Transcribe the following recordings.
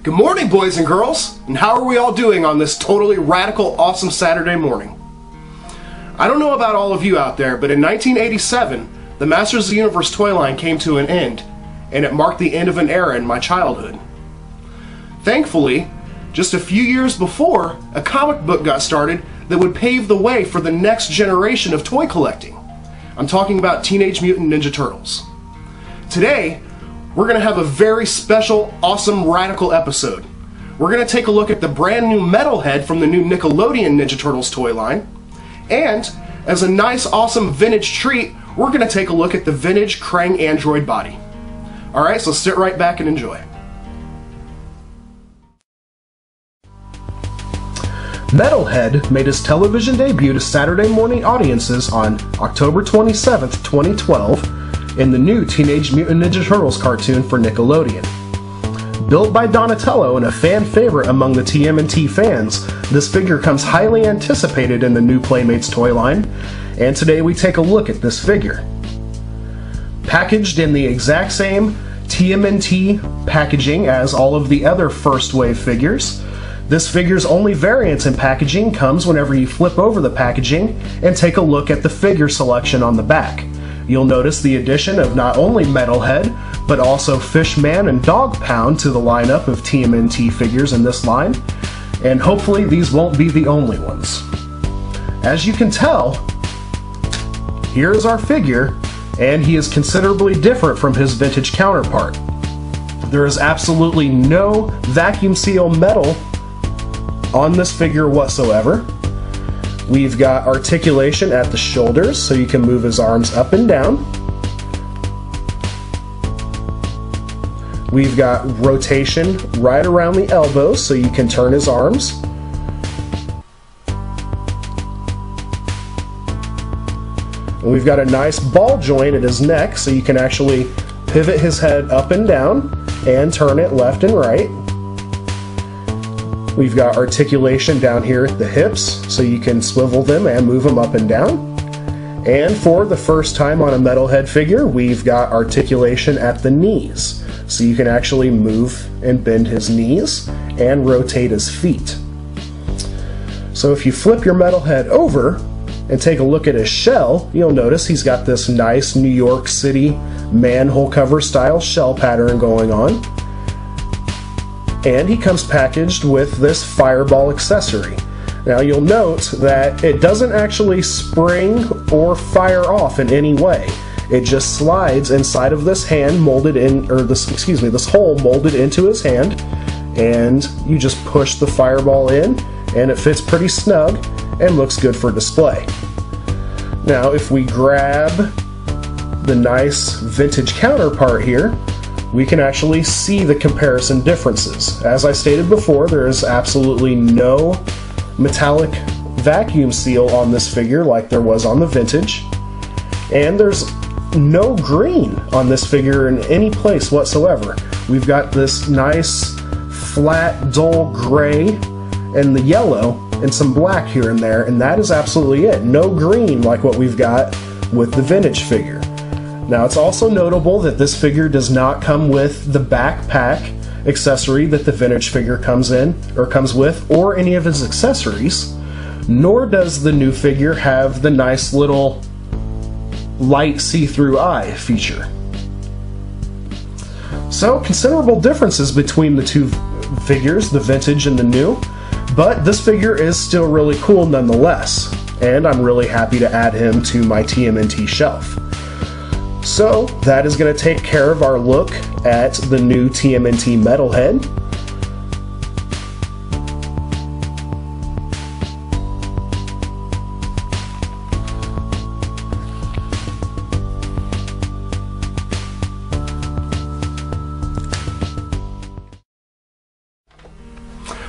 Good morning, boys and girls, and how are we all doing on this totally radical, awesome Saturday morning? I don't know about all of you out there, but in 1987, the Masters of the Universe toy line came to an end, and it marked the end of an era in my childhood. Thankfully, just a few years before, a comic book got started that would pave the way for the next generation of toy collecting. I'm talking about Teenage Mutant Ninja Turtles. Today, we're going to have a very special, awesome, radical episode. We're going to take a look at the brand new Metalhead from the new Nickelodeon Ninja Turtles toy line. And, as a nice, awesome vintage treat, we're going to take a look at the vintage Krang android body. Alright, so sit right back and enjoy. Metalhead made his television debut to Saturday morning audiences on October 27, 2012, in the new Teenage Mutant Ninja Turtles cartoon for Nickelodeon. Built by Donatello and a fan favorite among the TMNT fans, this figure comes highly anticipated in the new Playmates toy line, and today we take a look at this figure. Packaged in the exact same TMNT packaging as all of the other first wave figures, this figure's only variance in packaging comes whenever you flip over the packaging and take a look at the figure selection on the back. You'll notice the addition of not only Metalhead, but also Fishman and Dog Pound to the lineup of TMNT figures in this line, and hopefully these won't be the only ones. As you can tell, here is our figure, and he is considerably different from his vintage counterpart. There is absolutely no vacuum seal metal on this figure whatsoever. We've got articulation at the shoulders, so you can move his arms up and down. We've got rotation right around the elbows, so you can turn his arms. And we've got a nice ball joint at his neck, so you can actually pivot his head up and down and turn it left and right. We've got articulation down here at the hips, so you can swivel them and move them up and down. And for the first time on a Metalhead figure, we've got articulation at the knees, so you can actually move and bend his knees and rotate his feet. So if you flip your Metalhead over and take a look at his shell, you'll notice he's got this nice New York City manhole cover style shell pattern going on. And he comes packaged with this fireball accessory. Now you'll note that it doesn't actually spring or fire off in any way. It just slides inside of this hand molded in, or this hole molded into his hand, and you just push the fireball in, and it fits pretty snug and looks good for display. Now if we grab the nice vintage counterpart here, we can actually see the comparison differences. As I stated before, there is absolutely no metallic vacuum seal on this figure like there was on the vintage, and there's no green on this figure in any place whatsoever. We've got this nice flat dull gray and the yellow and some black here and there, and that is absolutely it. No green like what we've got with the vintage figure. Now it's also notable that this figure does not come with the backpack accessory that the vintage figure comes with, or any of his accessories, nor does the new figure have the nice little light see-through eye feature. So considerable differences between the two figures, the vintage and the new, but this figure is still really cool nonetheless, and I'm really happy to add him to my TMNT shelf. So that is going to take care of our look at the new TMNT Metalhead.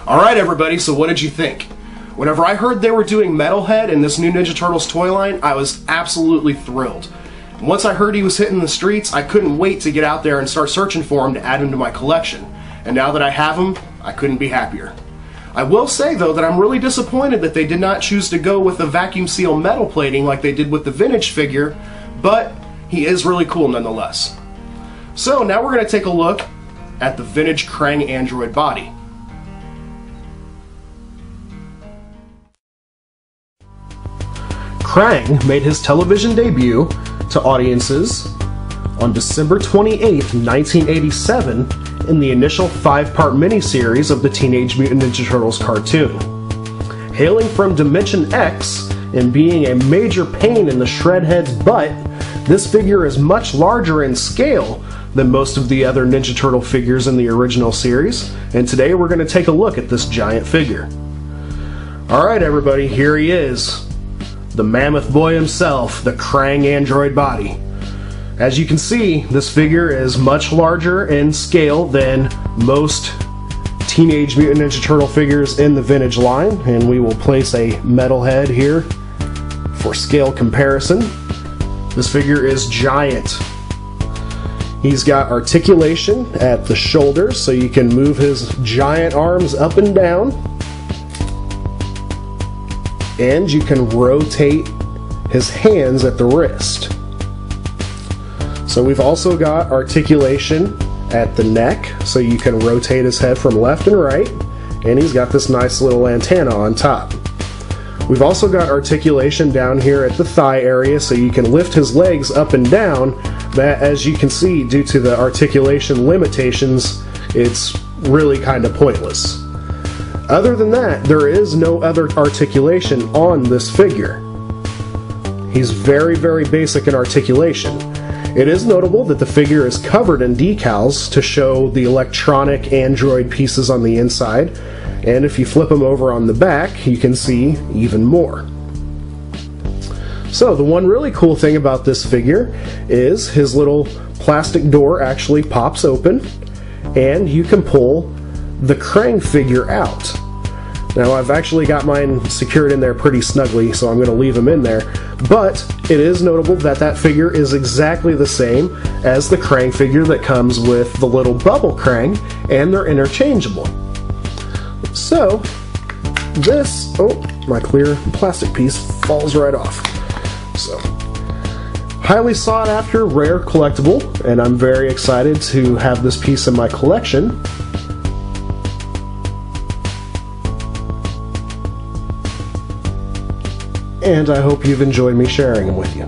Alright everybody, so what did you think? Whenever I heard they were doing Metalhead in this new Ninja Turtles toy line, I was absolutely thrilled. Once I heard he was hitting the streets, I couldn't wait to get out there and start searching for him to add him to my collection. And now that I have him, I couldn't be happier. I will say though that I'm really disappointed that they did not choose to go with the vacuum seal metal plating like they did with the vintage figure, but he is really cool nonetheless. So now we're going to take a look at the vintage Krang android body. Krang made his television debut to audiences on December 28, 1987 in the initial 5-part miniseries of the Teenage Mutant Ninja Turtles cartoon. Hailing from Dimension X and being a major pain in the Shredhead's butt, this figure is much larger in scale than most of the other Ninja Turtle figures in the original series, and today we're going to take a look at this giant figure. Alright everybody, here he is. The mammoth boy himself, the Krang android body. As you can see, this figure is much larger in scale than most Teenage Mutant Ninja Turtle figures in the vintage line, and we will place a Metalhead here for scale comparison. This figure is giant. He's got articulation at the shoulders, so you can move his giant arms up and down. And you can rotate his hands at the wrist. So we've also got articulation at the neck, so you can rotate his head from left and right, and he's got this nice little antenna on top. We've also got articulation down here at the thigh area, so you can lift his legs up and down. That, as you can see, due to the articulation limitations, it's really kind of pointless. Other than that, there is no other articulation on this figure. He's very, very basic in articulation. It is notable that the figure is covered in decals to show the electronic android pieces on the inside, and if you flip them over on the back, you can see even more. So the one really cool thing about this figure is his little plastic door actually pops open, and you can pull the Krang figure out. Now I've actually got mine secured in there pretty snugly, so I'm going to leave him in there, but it is notable that that figure is exactly the same as the Krang figure that comes with the little bubble Krang, and they're interchangeable. So this, oh, my clear plastic piece falls right off. So, highly sought after, rare collectible, and I'm very excited to have this piece in my collection. And I hope you've enjoyed me sharing them with you.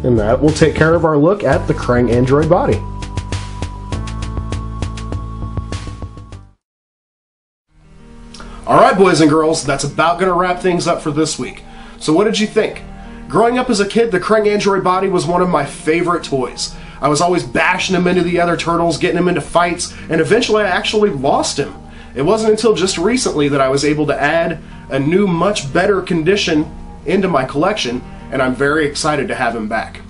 And that will take care of our look at the Krang android body. Alright boys and girls, that's about going to wrap things up for this week. So what did you think? Growing up as a kid, the Krang android body was one of my favorite toys. I was always bashing him into the other turtles, getting him into fights, and eventually I actually lost him. It wasn't until just recently that I was able to add a new, much better condition into my collection, and I'm very excited to have him back.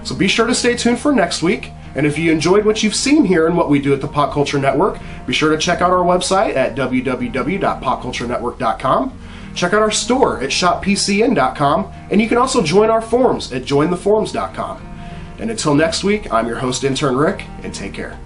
So be sure to stay tuned for next week, and if you enjoyed what you've seen here and what we do at the Pop Culture Network, be sure to check out our website at www.popculturenetwork.com. Check out our store at shoppcn.com, and you can also join our forums at jointheforums.com. And until next week, I'm your host, Intern Rick, and take care.